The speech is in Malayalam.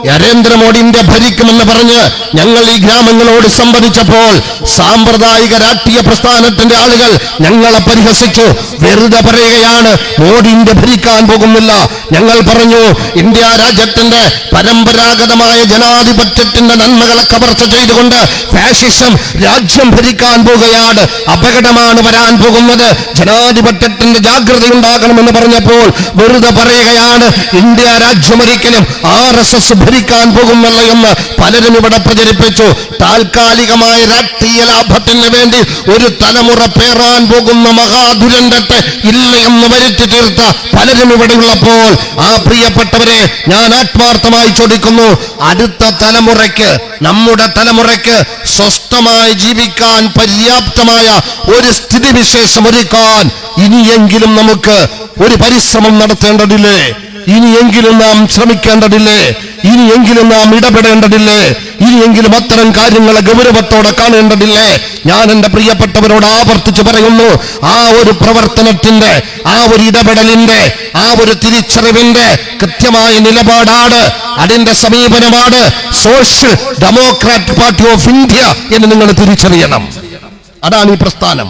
നരേന്ദ്രമോദി ഇന്ത്യ ഭരിക്കുമെന്ന് പറഞ്ഞ് ഞങ്ങൾ ഈ ഗ്രാമങ്ങളോട് സംവദിച്ചപ്പോൾ സാമ്പ്രദായിക രാഷ്ട്രീയ പ്രസ്ഥാനത്തിന്റെ ആളുകൾ ഞങ്ങളെ പരിഹസിച്ചു. വെറുതെ പറയുകയാണ്, മോദി ഇന്ത്യ ഭരിക്കാൻ പോകുന്നില്ല. ഞങ്ങൾ പറഞ്ഞു, ഇന്ത്യ രാജ്യത്തിന്റെ പരമ്പരാഗതമായ ജനാധിപത്യത്തിന്റെ നന്മകളെ കവർച്ച ചെയ്തുകൊണ്ട് ഫാഷിസം രാജ്യം ഭരിക്കാൻ പോകുകയാണ്. അപകടമാണ് വരാൻ പോകുന്നത്. ജനാധിപത്യത്തിന്റെ ജാഗ്രത ഉണ്ടാകണമെന്ന് പറഞ്ഞപ്പോൾ വെറുതെ പറയുകയാണ്, ഇന്ത്യ രാജ്യം ഒരിക്കലും RSS ഭരിക്കാൻ പോകുന്നില്ല എന്ന് പലരും ഇവിടെ പ്രചരിപ്പിച്ചു. താൽക്കാലികമായ രാഷ്ട്രീയ ലാഭത്തിന് വേണ്ടി ഒരു തലമുറ പേറാൻ പോകുന്ന മഹാദുരന്തത്തെ ഇല്ല എന്ന് വരുത്തി തീർത്ത പലരും ഇവിടെ ഉള്ളപ്പോൾ ആ പ്രിയപ്പെട്ടവരെ ഞാൻ ആത്മാർത്ഥമായി ചോദിക്കുന്നു, അടുത്ത തലമുറയ്ക്ക്, നമ്മുടെ തലമുറയ്ക്ക് സ്വസ്ഥമായി ജീവിക്കാൻ പര്യാപ്തമായ ഒരു സ്ഥിതിവിശേഷം ഒരുക്കാൻ ഇനിയെങ്കിലും നമുക്ക് ഒരു പരിശ്രമം നടത്തേണ്ടതില്ലേ? ഇനിയെങ്കിലും നാം ശ്രമിക്കേണ്ടതില്ലേ? ഇനിയെങ്കിലും നാം ഇടപെടേണ്ടതില്ലേ? ഇനിയെങ്കിലും അത്തരം കാര്യങ്ങളെ ഗൗരവത്തോടെ കാണേണ്ടതില്ലേ? ഞാൻ എന്റെ പ്രിയപ്പെട്ടവരോട് ആവർത്തിച്ച് പറയുന്നു, ആ ഒരു പ്രവർത്തനത്തിന്റെ, ആ ഒരു ഇടപെടലിന്റെ, ആ ഒരു തിരിച്ചറിവിന്റെ കൃത്യമായ നിലപാടാണ്, അതിന്റെ സമീപനമാണ് social democratic party of India എന്ന് നിങ്ങൾ തിരിച്ചറിയണം. അതാണ് ഈ പ്രസ്ഥാനം.